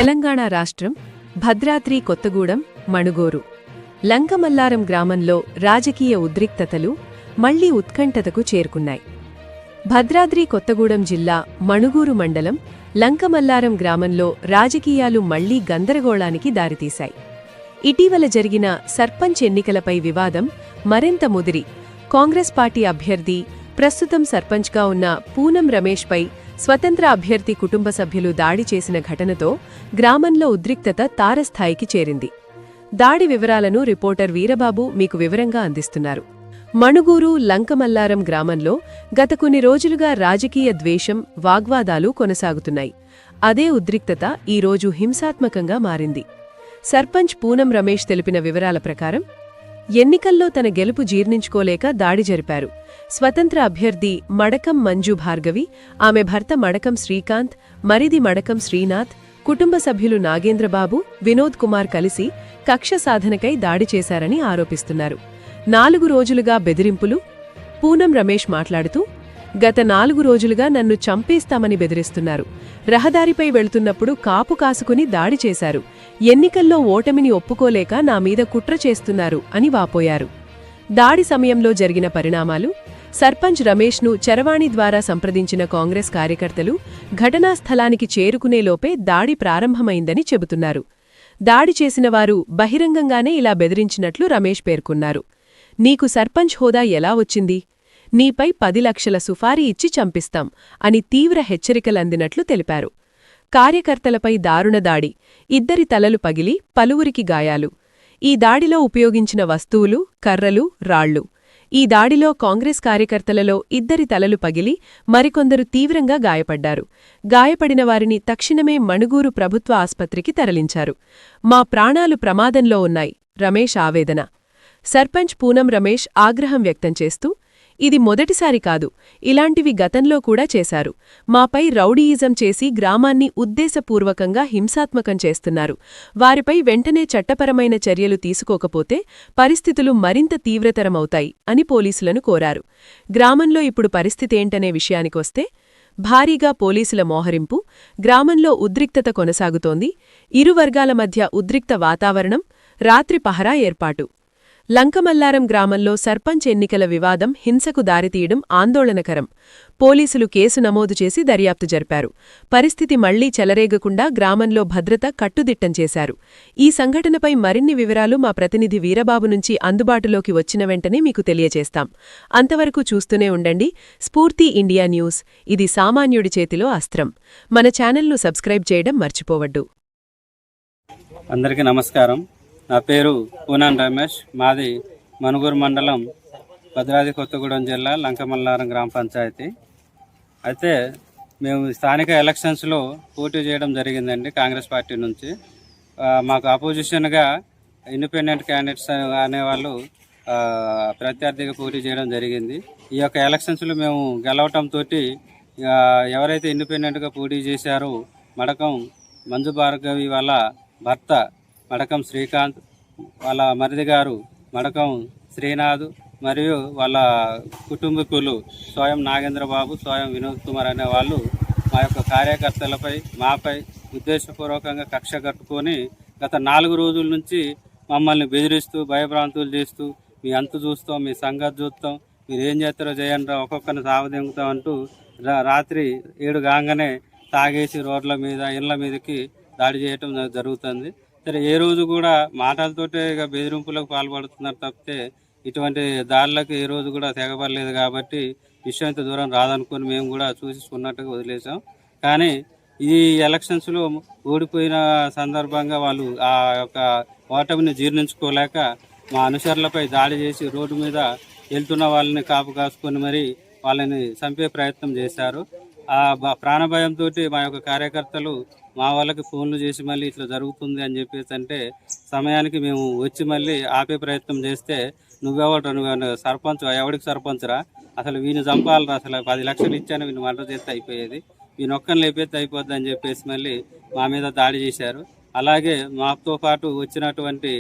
తెలంగాణ రాష్ట్రం భద్రాద్రి కొత్తగూడెం మణుగూరు లంకమల్లారం గ్రామంలో రాజకీయ ఉద్రిక్తతలు మళ్లీ ఉత్కంఠతకు చేరుకున్నాయి. భద్రాద్రి కొత్తగూడెం జిల్లా మణుగూరు మండలం లంకమల్లారం గ్రామంలో రాజకీయాలు మళ్లీ గందరగోళానికి దారితీశాయి. ఇటీవల జరిగిన సర్పంచ్ ఎన్నికలపై వివాదం మరింత ముదిరి కాంగ్రెస్ పార్టీ అభ్యర్థి ప్రస్తుతం సర్పంచ్గా ఉన్న పూనం రమేష్పై స్వతంత్ర అభ్యర్థి కుటుంబ సభ్యులు దాడి చేసిన ఘటనతో గ్రామంలో ఉద్రిక్తత తారస్థాయికి చేరింది. దాడి వివరాలను రిపోర్టర్ వీరబాబు మీకు వివరంగా అందిస్తున్నారు. మణుగూరు లంకమల్లారం గ్రామంలో గత కొన్ని రోజులుగా రాజకీయ ద్వేషం, వాగ్వాదాలు కొనసాగుతున్నాయి. అదే ఉద్రిక్తత ఈరోజు హింసాత్మకంగా మారింది. సర్పంచ్ పూనం రమేష్ తెలిపిన వివరాల ప్రకారం ఎన్నికల్లో తన గెలుపు జీర్ణించుకోలేక దాడి జరిపారు. స్వతంత్ర అభ్యర్థి మడకం మంజు భార్గవి, ఆమె భర్త మడకం శ్రీకాంత్, మరిది మడకం శ్రీనాథ్, కుటుంబ సభ్యులు నాగేంద్రబాబు, వినోద్ కుమార్ కలిసి కక్ష సాధనకై దాడి చేశారని ఆరోపిస్తున్నారు. 4 రోజులుగా బెదిరింపులు. పూనం రమేష్ మాట్లాడుతూ, గత 4 రోజులుగా నన్ను చంపేస్తామని బెదిరిస్తున్నారు. రహదారిపై వెళ్తున్నప్పుడు కాపు కాసుకుని దాడి చేశారు. ఎన్నికల్లో ఓటమిని ఒప్పుకోలేక నా మీద కుట్ర చేస్తున్నారు అని వాపోయారు. దాడి సమయంలో జరిగిన పరిణామాలు. సర్పంచ్ రమేష్ను చరవాణి ద్వారా సంప్రదించిన కాంగ్రెస్ కార్యకర్తలు ఘటనా స్థలానికి చేరుకునేలోపే దాడి ప్రారంభమైందని చెబుతున్నారు. దాడి చేసినవారు బహిరంగంగానే ఇలా బెదిరించినట్లు రమేష్ పేర్కొన్నారు. నీకు సర్పంచ్ హోదా ఎలా వచ్చింది? నీపై 10 లక్షల సుఫారీ ఇచ్చి చంపిస్తాం అని తీవ్ర హెచ్చరికలందినట్లు తెలిపారు. కార్యకర్తలపై దారుణ దాడి. 2 తలలు పగిలి పలువురికి గాయాలు. ఈ దాడిలో ఉపయోగించిన వస్తువులు కర్రలు, రాళ్లు. ఈ దాడిలో కాంగ్రెస్ కార్యకర్తలలో 2 తలలు పగిలి మరికొందరు తీవ్రంగా గాయపడ్డారు. గాయపడిన వారిని తక్షణమే మణుగూరు ప్రభుత్వ ఆస్పత్రికి తరలించారు. మా ప్రాణాలు ప్రమాదంలో ఉన్నాయి. రమేష్ ఆవేదన. సర్పంచ్ పూనం రమేష్ ఆగ్రహం వ్యక్తం చేస్తూ, ఇది మొదటిసారి కాదు, ఇలాంటివి గతంలో కూడా చేశారు. మాపై రౌడీయిజం చేసి గ్రామాన్ని ఉద్దేశపూర్వకంగా హింసాత్మకం చేస్తున్నారు. వారిపై వెంటనే చట్టపరమైన చర్యలు తీసుకోకపోతే పరిస్థితులు మరింత తీవ్రతరమవుతాయి అని పోలీసులను కోరారు. గ్రామంలో ఇప్పుడు పరిస్థితేంటనే విషయానికొస్తే, భారీగా పోలీసుల మోహరింపు. గ్రామంలో ఉద్రిక్తత కొనసాగుతోంది. ఇరు వర్గాల మధ్య ఉద్రిక్త వాతావరణం. రాత్రి పహరా ఏర్పాటు. లంకమల్లారం గ్రామంలో సర్పంచ్ ఎన్నికల వివాదం హింసకు దారితీయడం ఆందోళనకరం. పోలీసులు కేసు నమోదు చేసి దర్యాప్తు జరిపారు. పరిస్థితి మళ్లీ చెలరేగకుండా గ్రామంలో భద్రత కట్టుదిట్టం చేశారు. ఈ సంఘటనపై మరిన్ని వివరాలు మా ప్రతినిధి వీరబాబు నుంచి అందుబాటులోకి వచ్చిన వెంటనే మీకు తెలియజేస్తాం. అంతవరకు చూస్తూనే ఉండండి స్ఫూర్తి ఇండియా న్యూస్. ఇది సామాన్యుడి చేతిలో అస్త్రం. మన ఛానల్ను సబ్స్క్రైబ్ చేయడం మర్చిపోవద్దు. అందరికీ నమస్కారం. నా పేరు పూనం రమేష్. మాది మణుగూరు మండలం భద్రాద్రి కొత్తగూడెం జిల్లా లంకమల్లారం గ్రామ పంచాయతీ. అయితే మేము స్థానిక ఎలక్షన్స్లో పోటీ చేయడం జరిగిందండి కాంగ్రెస్ పార్టీ నుంచి. మాకు అపోజిషన్గా ఇండిపెండెంట్ క్యాండిడేట్స్ అనేవాళ్ళు ప్రత్యర్థిగా పోటీ చేయడం జరిగింది. ఈ యొక్క ఎలక్షన్స్లో మేము గెలవటంతో ఎవరైతే ఇండిపెండెంట్గా పోటీ చేశారో మడకం మంజు భార్గవి వాళ్ళ భర్త మడకం శ్రీకాంత్, వాళ్ళ మరిది గారు మడకం శ్రీనాథ్ మరియు వాళ్ళ కుటుంబీకులు స్వయం నాగేంద్రబాబు, స్వయం వినోద్ కుమార్ అనే వాళ్ళు మా యొక్క కార్యకర్తలపై మాపై ఉద్దేశపూర్వకంగా కక్ష కట్టుకొని గత 4 రోజుల నుంచి మమ్మల్ని బెదిరిస్తూ భయభ్రాంతులు చేస్తూ మీ అంతు చూస్తాం, మీ సంగతి చూస్తాం, మీరు ఏం చేస్తారో చేయండి, ఒక్కొక్కరిని సావదెంగుతాం అంటూ రాత్రి 7 కాగానే తాగేసి రోడ్ల మీద ఇళ్ల మీదకి దాడి చేయటం జరుగుతుంది. సరే, ఏ రోజు కూడా మాటలతోటే ఇక బెదిరింపులకు పాల్పడుతున్నారు తప్పితే ఇటువంటి దాడులకు ఏ రోజు కూడా తెగబడలేదు. కాబట్టి విషయం ఇంత దూరం రాదనుకుని మేము కూడా చూసుకున్నట్టుగా వదిలేసాం. కానీ ఈ ఎలక్షన్స్లో ఓడిపోయిన సందర్భంగా వాళ్ళు ఆ యొక్క ఓటమిని జీర్ణించుకోలేక మా అనుచరులపై దాడి చేసి రోడ్డు మీద వెళ్తున్న వాళ్ళని కాపు కాసుకొని మరి వాళ్ళని చంపే ప్రయత్నం చేశారు. ఆ ప్రాణభయంతో మా యొక్క కార్యకర్తలు మా వాళ్ళకి ఫోన్లు చేసి మళ్ళీ ఇట్లా జరుగుతుంది అని చెప్పేసి అంటే సమయానికి మేము వచ్చి మళ్ళీ ఆపే ప్రయత్నం చేస్తే, నువ్వు సర్పంచ్, ఎవడికి సర్పంచ్ రా, అసలు వీని చంపాలరా, అసలు 10 లక్షలు ఇచ్చాను వీని మర్డర్ చేస్తే అయిపోయేది, వీని ఒక్కని లేపేస్తే అయిపోద్ది అని చెప్పేసి మళ్ళీ మా మీద దాడి చేశారు. అలాగే మాతో పాటు వచ్చినటువంటి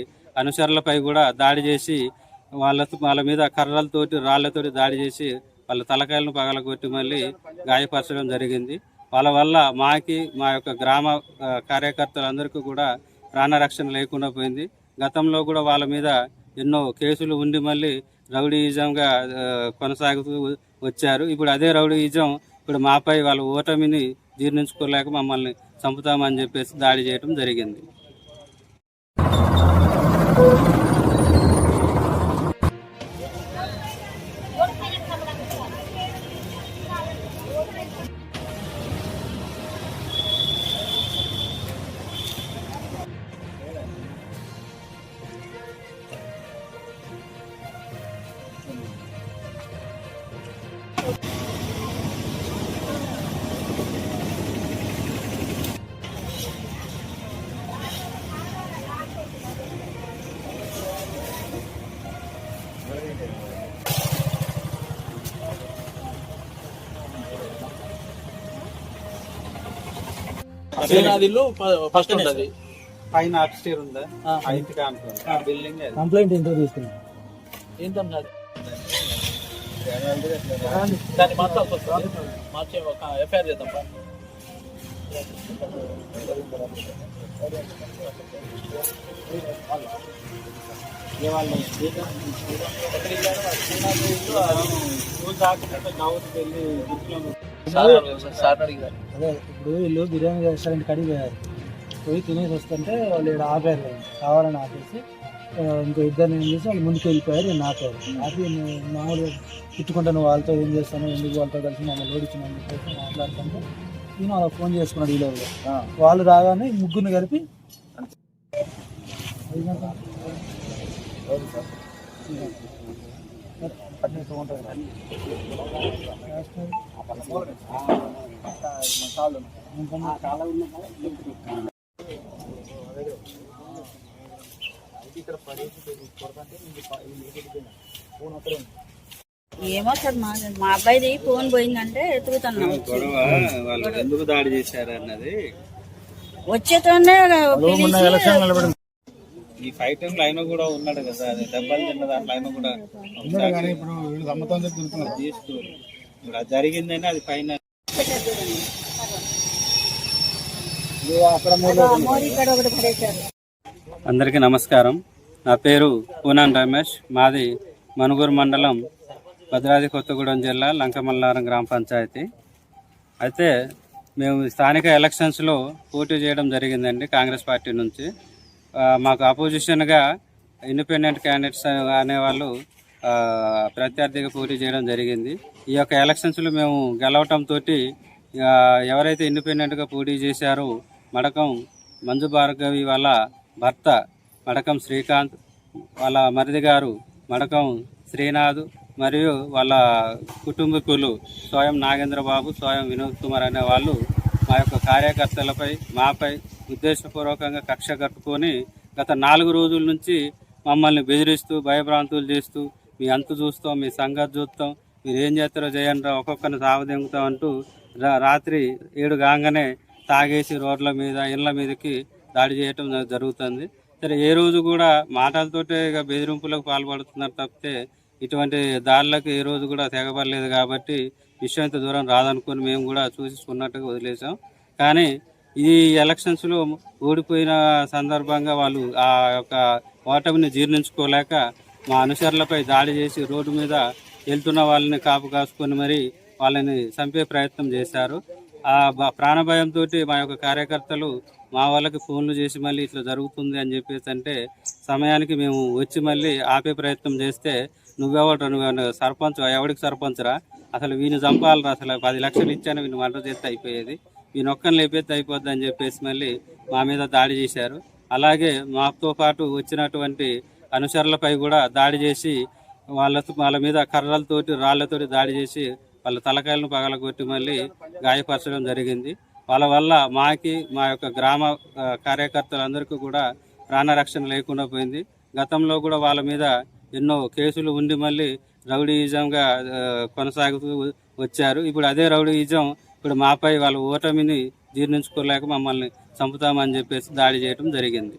అనుచరులపై కూడా దాడి చేసి వాళ్ళ మీద కర్రలతోటి రాళ్లతోటి దాడి చేసి వాళ్ళ తలకాయలను పగలగొట్టి మళ్ళీ గాయపరచడం జరిగింది. వాళ్ళ వల్ల మాకి మా యొక్క గ్రామ కార్యకర్తలందరికీ కూడా ప్రాణరక్షణ లేకుండా పోయింది. గతంలో కూడా వాళ్ళ మీద ఎన్నో కేసులు ఉండి మళ్ళీ రౌడీయిజంగా కొనసాగుతూ వచ్చారు. ఇప్పుడు అదే రౌడీయిజం ఇప్పుడు మాపై వాళ్ళ ఓటమిని జీర్ణించుకోలేక మమ్మల్ని చంపుతామని చెప్పేసి దాడి చేయడం జరిగింది. శ్రీనాథిల్లు ఫస్ట్ ఉంటది. పైన అప్స్టేర్ ఉందా బిల్డింగ్ కంప్లైంట్ ఎంతో తీసుకున్నాం. ఏంటన్నా దాన్ని మార్చే ఒక ఎఫ్ఐఆర్ చేద్దాం. అదే ఇప్పుడు వీళ్ళు బిర్యానీ రెస్టారెంట్ కడిగి పోయారు. పోయి తినేసి వస్తుంటే వాళ్ళు ఇక్కడ ఆపారు, కావాలని ఆపేసి ఇంకో ఇద్దరు ఏం చేసి వాళ్ళు ముందుకు వెళ్ళిపోయారు. నేను ఆపారు. ఆపి మామూలుగా తిట్టుకుంటా, నువ్వు వాళ్ళతో ఏం చేస్తాను, ఎందుకు వాళ్ళతో కలిసి మమ్మల్ని ఓడించినాను చెప్పేసి మాట్లాడుతుంటే నేను అలా ఫోన్ చేసుకున్నాడు. వీళ్ళు వాళ్ళు రాగానే ముగ్గురిని కలిపి ఏమో సార్ మా అబ్బాయిది ఫోన్ పోయిందంటే ఎత్తుకుతున్నాం. ఎందుకు దాడి చేశారు అన్నది వచ్చేతోనే ఈ ఫైట్ టైం లో ఆయన కూడా ఉన్నాడు కదా, అది దెబ్బలు తిన్న దాంట్లో ఆయన కూడా తీస్తూ ఇప్పుడు అది జరిగిందని అది పైన. అందరికీ నమస్కారం. నా పేరు పూనాన్ రమేష్. మాది మనుగూరు మండలం, భద్రాద్రి కొత్తగూడెం జిల్లా, లంకమల్లారం గ్రామ పంచాయతీ. అయితే మేము స్థానిక ఎలక్షన్స్లో పోటీ చేయడం జరిగిందండి కాంగ్రెస్ పార్టీ నుంచి. మాకు అపోజిషన్గా ఇండిపెండెంట్ క్యాండిడేట్స్ అనేవాళ్ళు ప్రత్యర్థిగా పోటీ చేయడం జరిగింది. ఈ యొక్క ఎలక్షన్స్లో మేము గెలవటంతో ఎవరైతే ఇండిపెండెంట్గా పోటీ చేశారో మడకం మంజు భార్గవి వాళ్ళ భర్త మడకం శ్రీకాంత్, వాళ్ళ మరిది గారు మడకం శ్రీనాథ్ మరియు వాళ్ళ కుటుంబీకులు స్వయం నాగేంద్రబాబు, స్వయం వినోద్ కుమార్ అనే వాళ్ళు మా యొక్క కార్యకర్తలపై మాపై ఉద్దేశపూర్వకంగా కక్ష కట్టుకొని గత 4 రోజుల నుంచి మమ్మల్ని బెదిరిస్తూ భయభ్రాంతులు చేస్తూ మీ అంతు చూస్తాం, మీ సంగతి చూస్తాం, మీరు ఏం చేస్తారో చేయండి, ఒక్కొక్కరిని సావదెంగుతాం అంటూ రాత్రి 7 కాగానే తాగేసి రోడ్ల మీద ఇళ్ళ మీదకి దాడి చేయటం జరుగుతుంది. సరే, ఏ రోజు కూడా మాటలతోటే ఇక బెదిరింపులకు పాల్పడుతున్నారు తప్పితే ఇటువంటి దాడులకు ఏ రోజు కూడా తెగబడలేదు. కాబట్టి విషయం ఇంత దూరం రాదనుకుని మేము కూడా చూసుకున్నట్టుగా వదిలేసాం. కానీ ఈ ఎలక్షన్స్లో ఓడిపోయిన సందర్భంగా వాళ్ళు ఆ యొక్క ఓటమిని జీర్ణించుకోలేక మా అనుచరులపై దాడి చేసి రోడ్డు మీద వెళ్తున్న వాళ్ళని కాపు కాసుకొని మరి వాళ్ళని చంపే ప్రయత్నం చేశారు. ఆ ప్రాణభయంతో మా యొక్క కార్యకర్తలు మా వాళ్ళకి ఫోన్లు చేసి మళ్ళీ ఇట్లా జరుగుతుంది అని చెప్పేసి అంటే సమయానికి మేము వచ్చి మళ్ళీ ఆపే ప్రయత్నం చేస్తే నువ్వు సర్పంచ్, ఎవడికి సర్పంచ్రా, అసలు వీని చంపాలరా, అసలు 10 లక్షలు ఇచ్చాను వీని మర్డర్ చేస్తే అయిపోయేది, వీని ఒక్కని లేపేస్తే అయిపోద్ది అని చెప్పేసి మళ్ళీ మా మీద దాడి చేశారు. అలాగే మాతో పాటు వచ్చినటువంటి అనుచరులపై కూడా దాడి చేసి వాళ్ళ మీద కర్రలతోటి రాళ్లతోటి దాడి చేసి వాళ్ళ తలకాయలను పగలగొట్టి మళ్ళీ గాయపరచడం జరిగింది. వాళ్ళ వల్ల మాకి మా యొక్క గ్రామ కార్యకర్తలందరికీ కూడా ప్రాణరక్షణ లేకుండా పోయింది. గతంలో కూడా వాళ్ళ మీద ఎన్నో కేసులు ఉండి మళ్ళీ రౌడీయిజంగా కొనసాగుతూ వచ్చారు. ఇప్పుడు అదే రౌడీయిజం ఇప్పుడు మాపై వాళ్ళ ఓటమిని జీర్ణించుకోలేక మమ్మల్ని చంపుతామని చెప్పేసి దాడి చేయడం జరిగింది.